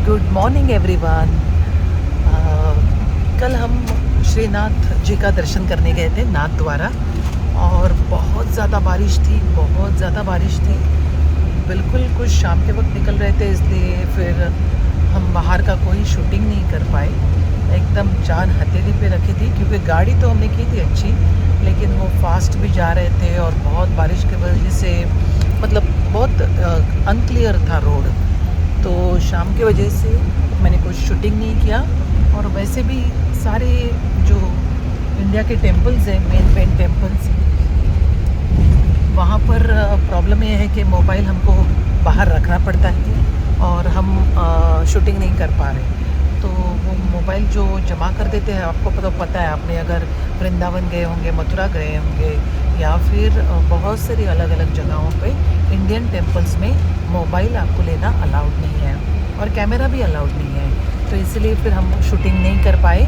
Good morning everyone. कल हम श्रीनाथ जी का दर्शन करने गए थे नाथ द्वारा, और बहुत ज़्यादा बारिश थी, बहुत ज़्यादा बारिश थी। बिल्कुल कुछ शाम के वक्त निकल रहे थे, इसलिए फिर हम बाहर का कोई शूटिंग नहीं कर पाए। एकदम जान हथेली पे रखी थी, क्योंकि गाड़ी तो हमने की थी अच्छी, लेकिन वो फास्ट भी जा रहे थे और बहुत बारिश की वजह से मतलब बहुत अनक्लियर था रोड। तो शाम की वजह से मैंने कुछ शूटिंग नहीं किया। और वैसे भी सारे जो इंडिया के टेम्पल्स हैं, मेन मेन टेम्पल्स, वहाँ पर प्रॉब्लम ये है कि मोबाइल हमको बाहर रखना पड़ता है और हम शूटिंग नहीं कर पा रहे। तो वो मोबाइल जो जमा कर देते हैं, आपको पता है, आपने अगर वृंदावन गए होंगे, मथुरा गए होंगे, या फिर बहुत सारी अलग अलग जगहों पे इंडियन टेम्पल्स में मोबाइल आपको लेना अलाउड नहीं है और कैमरा भी अलाउड नहीं है। तो इसलिए फिर हम शूटिंग नहीं कर पाए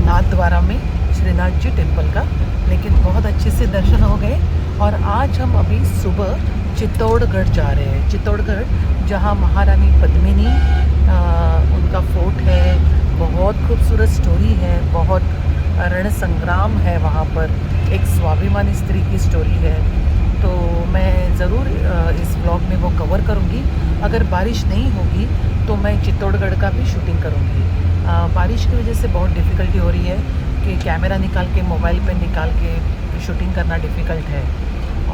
नाथ द्वारा में श्रीनाथ जी टेम्पल का, लेकिन बहुत अच्छे से दर्शन हो गए। और आज हम अभी सुबह चित्तौड़गढ़ जा रहे हैं। चित्तौड़गढ़, जहाँ महारानी पद्मिनी उनका फोर्ट है, बहुत खूबसूरत स्टोरी है, बहुत रण संग्राम है वहाँ पर, एक स्वाभिमानी स्त्री की स्टोरी है। तो मैं ज़रूर इस ब्लॉग में वो कवर करूँगी। अगर बारिश नहीं होगी तो मैं चित्तौड़गढ़ का भी शूटिंग करूँगी। बारिश की वजह से बहुत डिफ़िकल्टी हो रही है कि कैमरा निकाल के, मोबाइल पे निकाल के शूटिंग करना डिफ़िकल्ट है।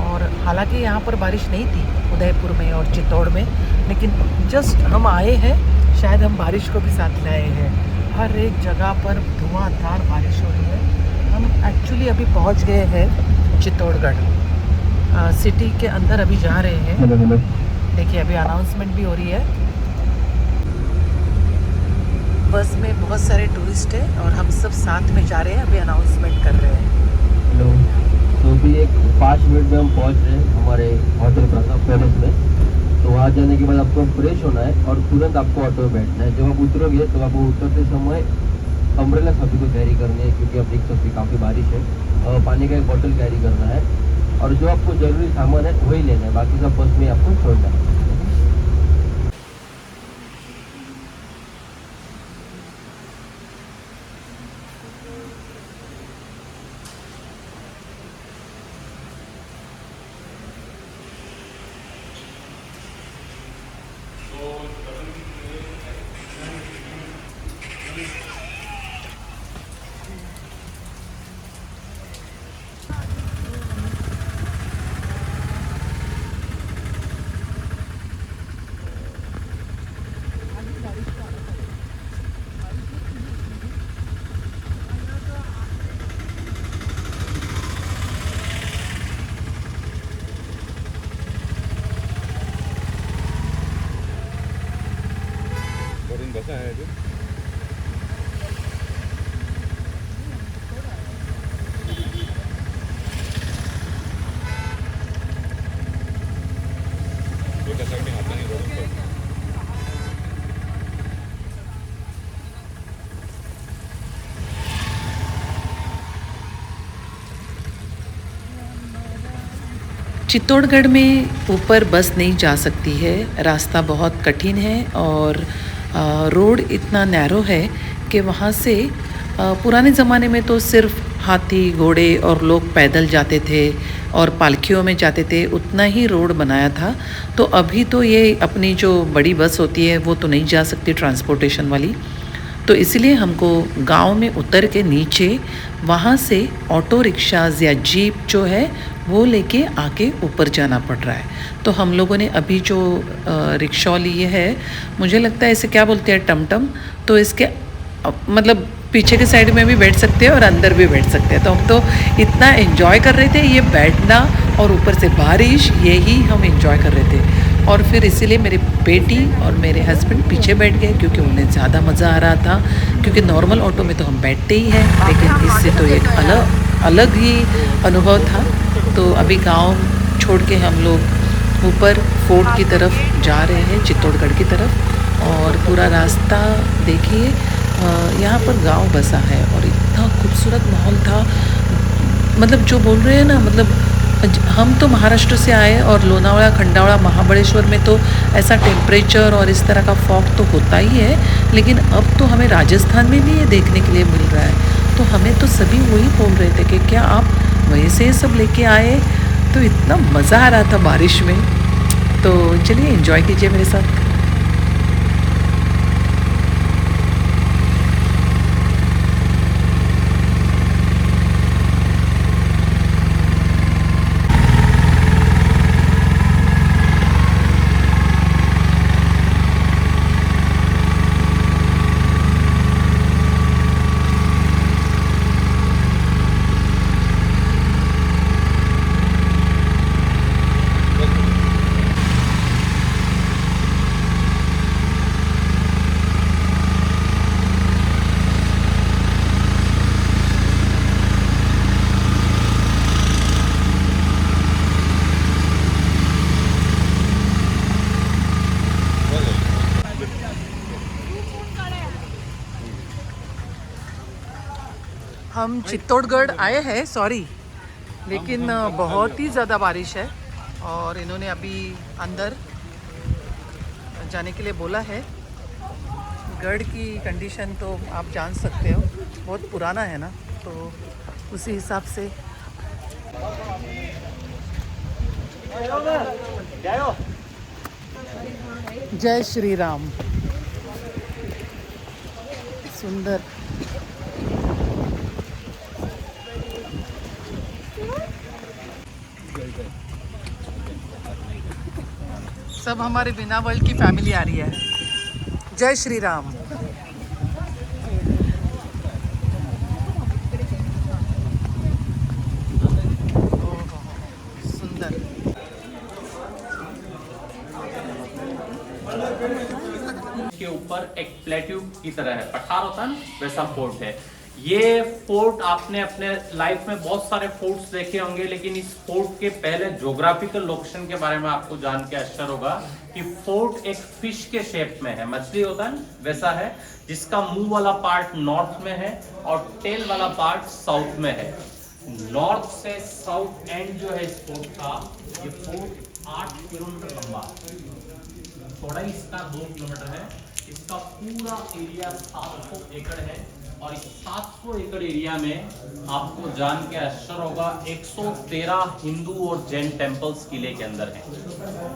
और हालांकि यहाँ पर बारिश नहीं थी उदयपुर में और चित्तौड़ में, लेकिन जस्ट हम आए हैं, शायद हम बारिश को भी साथ लाए हैं। हर एक जगह पर धुआंधार बारिश हो रही है। हम एक्चुअली अभी पहुँच गए हैं चित्तौड़गढ़ सिटी के अंदर, अभी जा रहे हैं। देखिए अभी अनाउंसमेंट भी हो रही है। बस में बहुत सारे टूरिस्ट हैं और हम सब साथ में जा रहे हैं, अभी अनाउंसमेंट कर रहे हैं। हेलो, तो अभी एक 5 मिनट में हम पहुंच रहे हैं हमारे होटल प्रताप पैलेस में। तो वहाँ जाने के बाद आपको फ्रेश होना है और तुरंत आपको ऑटो में बैठना है। जब आप उतरोगे तो आपको उतरते समय अम्ब्रेला सभी को कैरी करनी है, क्योंकि आप देख सकते काफ़ी बारिश है। पानी का एक बॉटल कैरी करना है और जो आपको ज़रूरी सामान है वही लेना है, बाकी सब बस में आपको छोड़ना है। कैसा है जो कैसा कि आता नहीं रोड पर। चित्तौड़गढ़ में ऊपर बस नहीं जा सकती है, रास्ता बहुत कठिन है और रोड इतना नैरो है कि वहाँ से पुराने ज़माने में तो सिर्फ हाथी, घोड़े और लोग पैदल जाते थे और पालकियों में जाते थे, उतना ही रोड बनाया था। तो अभी तो ये अपनी जो बड़ी बस होती है वो तो नहीं जा सकती, ट्रांसपोर्टेशन वाली। तो इसलिए हमको गांव में उतर के नीचे वहाँ से ऑटो रिक्शाज़ या जीप जो है वो लेके आके ऊपर जाना पड़ रहा है। तो हम लोगों ने अभी जो रिक्शा लिए है, मुझे लगता है इसे क्या बोलते हैं, टमटम। तो इसके मतलब पीछे के साइड में भी बैठ सकते हैं और अंदर भी बैठ सकते हैं। तो हम तो इतना एंजॉय कर रहे थे ये बैठना, और ऊपर से बारिश, यही हम एंजॉय कर रहे थे। और फिर इसीलिए मेरी बेटी और मेरे हस्बैंड पीछे बैठ गए, क्योंकि उन्हें ज़्यादा मज़ा आ रहा था। क्योंकि नॉर्मल ऑटो में तो हम बैठते ही हैं, लेकिन इससे तो एक अलग ही अनुभव था। तो अभी गांव छोड़ के हम लोग ऊपर फोर्ट की तरफ जा रहे हैं, चित्तौड़गढ़ की तरफ। और पूरा रास्ता देखिए, यहाँ पर गांव बसा है और इतना खूबसूरत माहौल था। मतलब जो बोल रहे हैं ना, मतलब हम तो महाराष्ट्र से आए और लोनावला, खंडावड़ा, महाबलेश्वर में तो ऐसा टेम्परेचर और इस तरह का फॉग तो होता ही है, लेकिन अब तो हमें राजस्थान में भी ये देखने के लिए मिल रहा है। तो हमें तो सभी वही बोल रहे थे कि क्या आप वैसे सब लेके आए, तो इतना मज़ा आ रहा था बारिश में। तो चलिए एंजॉय कीजिए मेरे साथ। हम चित्तौड़गढ़ आए हैं, सॉरी, लेकिन बहुत ही ज़्यादा बारिश है और इन्होंने अभी अंदर जाने के लिए बोला है। गढ़ की कंडीशन तो आप जान सकते हो, बहुत पुराना है ना, तो उसी हिसाब से। जय श्री राम। सुंदर। सब हमारे बिना वर्ल्ड की फैमिली आ रही है। जय श्री राम। सुंदर। के ऊपर एक प्लेट्यू की तरह है, पठार होता है ना, वैसा फोर्ट है। ये फोर्ट आपने अपने लाइफ में बहुत सारे फोर्ट्स देखे होंगे, लेकिन इस फोर्ट के पहले ज्योग्राफिकल लोकेशन के बारे में आपको जान के आश्चर्य होगा कि फोर्ट एक फिश के शेप में है, मछली होता है वैसा है, जिसका मुंह वाला पार्ट नॉर्थ में है और टेल वाला पार्ट साउथ में है। नॉर्थ से साउथ एंड जो है इस फोर्ट का, ये फोर्ट 8 किलोमीटर लंबा, चौड़ाई इसका 2 किलोमीटर है। इसका पूरा एरिया 700 एकड़ है और इस 700 एकड़ एरिया में आपको जान के आश्चर्य होगा 113 हिंदू और जैन टेम्पल्स किले के अंदर हैं।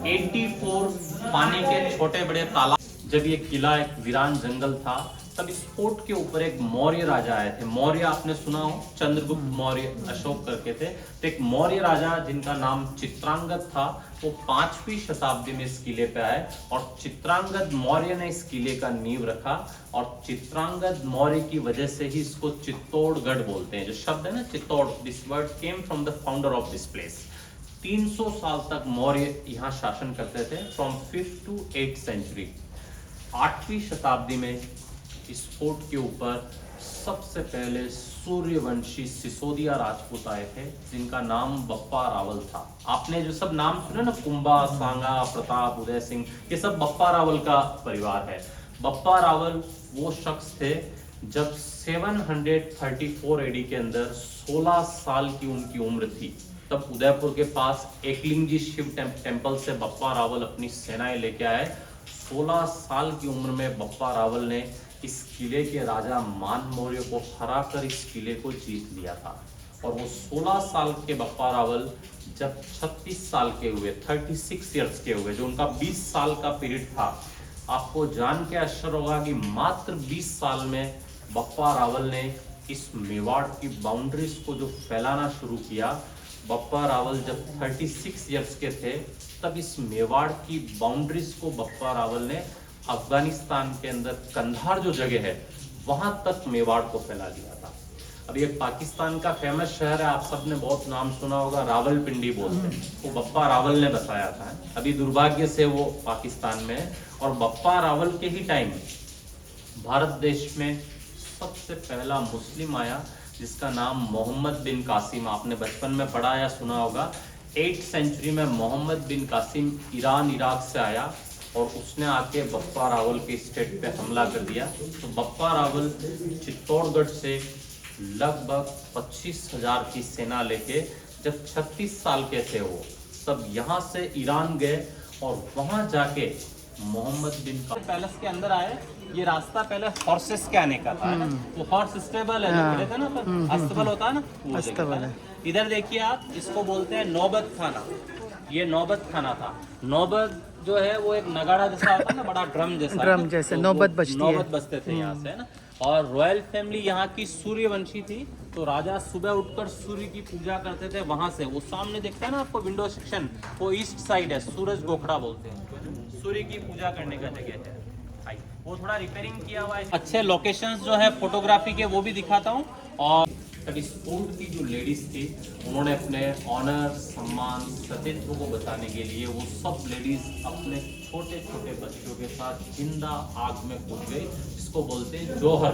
84 पानी के छोटे बड़े तालाब। जब ये किला एक वीरान जंगल था, तब इस फोर्ट के ऊपर एक मौर्य राजा आए थे। मौर्य आपने सुना हो, चंद्रगुप्त मौर्य अशोक करके थे। तो एक मौर्य राजा जिनका नाम चित्रांगद था, वो 5वीं शताब्दी में इस किले पे आए और चित्रांगद मौर्य ने इस किले का नींव रखा और चित्रांगद मौर्य की वजह से ही इसको चित्तौड़गढ़ बोलते हैं। जो शब्द है ना Chittor, this word came from the founder of this place. 300 साल तक मौर्य यहाँ शासन करते थे, from 5th to 8th century. 8वीं शताब्दी में इस फोर्ट के ऊपर सबसे पहले सूर्यवंशी सिसोदिया राजपूत आए थे, जिनका नाम बप्पा रावल था। आपने जो सब नाम सुने ना, कुंभा, सांगा, प्रताप, उदय सिंह, ये सब बप्पा रावल का परिवार है। बप्पा रावल वो शख्स थे जब 734 एडी के अंदर 16 साल की उनकी उम्र थी, तब उदयपुर के पास एकलिंगजी शिव टेम्पल से बप्पा रावल अपनी सेनाएं लेके आए। 16 साल की उम्र में बप्पा रावल ने इस किले के राजा मान मौर्य को हराकर इस किले को जीत लिया था। और वो 16 साल के बप्पा रावल जब 36 साल के हुए, 36 ईयर्स के हुए, जो उनका 20 साल का पीरियड था, आपको जान के आश्चर्य होगा कि मात्र 20 साल में बप्पा रावल ने इस मेवाड़ की बाउंड्रीज को जो फैलाना शुरू किया। बप्पा रावल जब 36 ईयर्स के थे, तब इस मेवाड़ की बाउंड्रीज को बप्पा रावल ने अफगानिस्तान के अंदर कंधार जो जगह है, वहां तक मेवाड़ को फैला दिया था। अभी एक पाकिस्तान का फेमस शहर है, आप सबने बहुत नाम सुना होगा, रावलपिंडी बोलते हैं, वो बप्पा रावल ने बसाया था। अभी दुर्भाग्य से वो पाकिस्तान में है। और बप्पा रावल के ही टाइम भारत देश में सबसे पहला मुस्लिम आया, जिसका नाम मोहम्मद बिन कासिम, आपने बचपन में पढ़ा या सुना होगा। 8th सेंचुरी में मोहम्मद बिन कासिम ईरान इराक से आया और उसने आके बप्पा रावल के स्टेट पे हमला कर दिया। तो बप्पा रावल चित्तौड़गढ़ से लगभग 25,000 की सेना लेके जब 36 साल के थे वो, तब यहाँ से ईरान गए और वहाँ जाके मोहम्मद बिन पैलेस के अंदर आए। ये रास्ता पहले हॉर्सेस के आने का था, वो हॉर्स स्टेबल है, जो थे ना, पर अस्तबल होता है ना, वो अस्तबल है। इधर देखिए आप, इसको बोलते हैं नौबत खाना। ये नौबत खाना था। नौबत जो है वो एक नगाड़ा जैसा होता है ना, बड़ा ड्रम जैसा, ड्रम जैसे नौबत बजती है। नौबत बजते थे यहाँ से, है ना। और रॉयल फैमिली यहाँ की सूर्यवंशी थी, तो राजा सुबह उठकर सूर्य की पूजा करते थे। वहां से वो सामने दिखता है ना आपको विंडो सेक्शन, वो ईस्ट साइड है, सूरज गोखड़ा बोलते हैं, सूर्य की पूजा करने का जगह है। वो थोड़ा रिपेयरिंग किया हुआ है। अच्छे लोकेशंस जो है फोटोग्राफी के वो भी दिखाता हूँ। और इस फोर्ट की जो लेडीज थी, उन्होंने अपने ऑनर, सम्मान, सतीत्व को बचाने के लिए वो सब लेडीज अपने छोटे छोटे बच्चों के साथ जिंदा आग में कूद गई, जिसको बोलते हैं जौहर।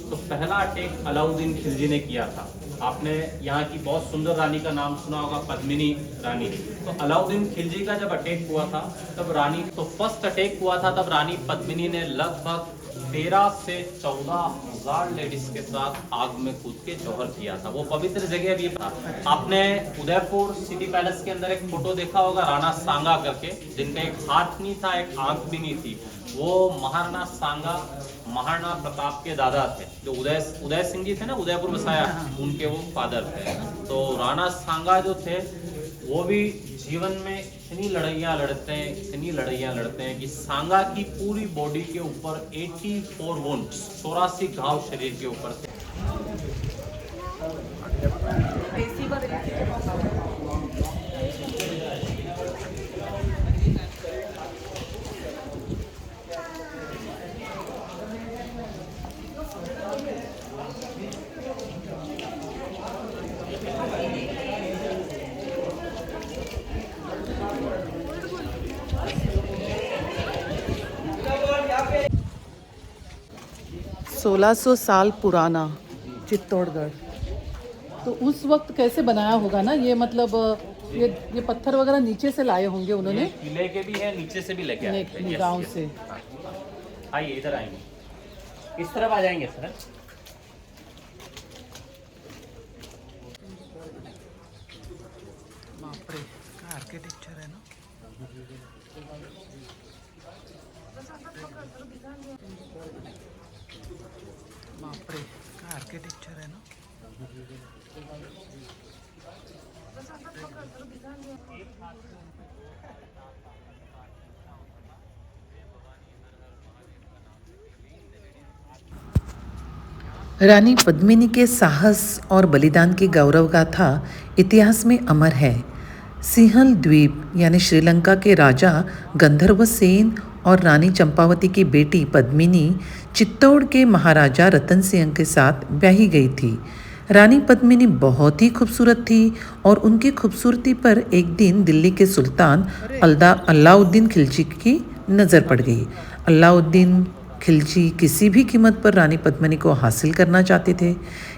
तो पहला अटैक अलाउद्दीन खिलजी ने किया था। आपने यहाँ की बहुत सुंदर रानी का नाम सुना होगा, पद्मिनी रानी। तो अलाउद्दीन खिलजी का जब अटैक हुआ था, तब रानी, तो फर्स्ट अटैक हुआ था, तब रानी पद्मिनी ने लगभग 13 से 14,000 लेडीज के साथ आग में कूद के जौहर किया था। वो पवित्र जगह भी था। आपने उदयपुर सिटी पैलेस के अंदर एक फोटो देखा होगा, राणा सांगा करके, जिनका एक हाथ नहीं था, एक आंख भी नहीं थी। वो महाराणा सांगा महाराणा प्रताप के दादा थे, जो उदय सिंह जी थे ना, उदयपुर बसाया, उनके वो फादर थे। तो राणा सांगा जो थे, वो भी जीवन में इतनी लड़ाइयाँ लड़ते हैं कि सांगा की पूरी बॉडी के ऊपर 84 वुंड्स, 84 घाव शरीर के ऊपर थे। सोलह 1600 साल पुराना चित्तौड़गढ़। तो उस वक्त कैसे बनाया होगा ना ये, मतलब ये पत्थर वगैरह नीचे से लाए होंगे उन्होंने, किले के भी है, नीचे से भी लेके आए थे गांव से। आइए इधर आएंगे, इस तरफ आ जाएंगे सर। बाप रे, क्या आर्किटेक्चर है ना। बाप रे, क्या आर्किटेक्चर है ना। रानी पद्मिनी के साहस और बलिदान की गौरव गाथा इतिहास में अमर है। सिंहल द्वीप यानी श्रीलंका के राजा गंधर्व सेन और रानी चंपावती की बेटी पद्मिनी चित्तौड़ के महाराजा रतन सिंह के साथ ब्याही गई थी। रानी पद्मिनी बहुत ही खूबसूरत थी और उनकी खूबसूरती पर एक दिन दिल्ली के सुल्तान अलाउद्दीन खिलजी की नज़र पड़ गई। अलाउद्दीन खिलजी किसी भी कीमत पर रानी पद्मिनी को हासिल करना चाहते थे,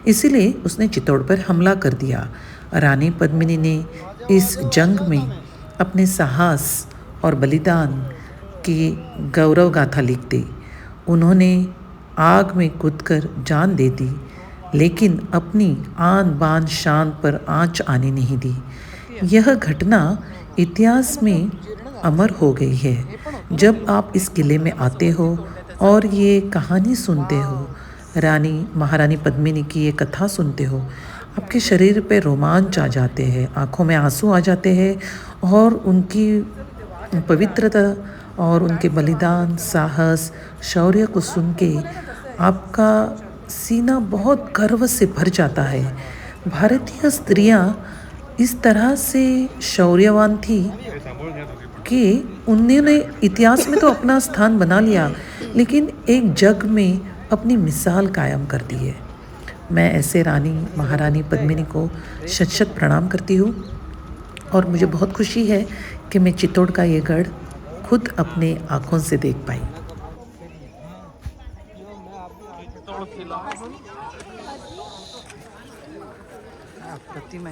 इसीलिए उसने चित्तौड़ पर हमला कर दिया। रानी पद्मिनी ने इस जंग में अपने साहस और बलिदान की गौरव गाथा लिख दी। उन्होंने आग में कूदकर जान दे दी, लेकिन अपनी आन बान शान पर आंच आने नहीं दी। यह घटना इतिहास में अमर हो गई है। जब आप इस किले में आते हो और ये कहानी सुनते हो, महारानी पद्मिनी की ये कथा सुनते हो, आपके शरीर पे रोमांच आ जाते हैं, आँखों में आंसू आ जाते हैं और उनकी पवित्रता और उनके बलिदान, साहस, शौर्य को सुन के आपका सीना बहुत गर्व से भर जाता है। भारतीय स्त्रियां इस तरह से शौर्यवान थी कि उन्होंने इतिहास में तो अपना स्थान बना लिया, लेकिन एक जग में अपनी मिसाल कायम कर दी है। मैं ऐसे महारानी पद्मिनी को शत शत प्रणाम करती हूँ और मुझे बहुत खुशी है कि मैं चित्तौड़ का ये गढ़ खुद अपने आँखों से देख पाई। प्रतिमा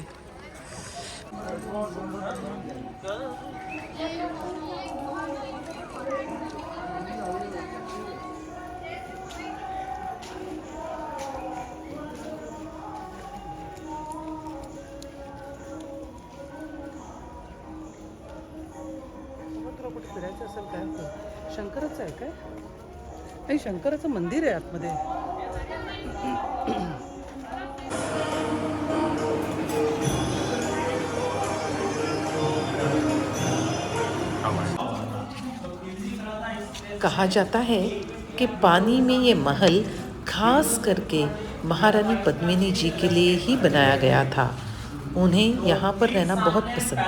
असेल काय शंकराचं आहे काय नाही शंकराचं मंदिर आहे आतमध्ये कहा जाता है कि पानी में ये महल खास करके महारानी पद्मिनी जी के लिए ही बनाया गया था। उन्हें यहाँ पर रहना बहुत पसंद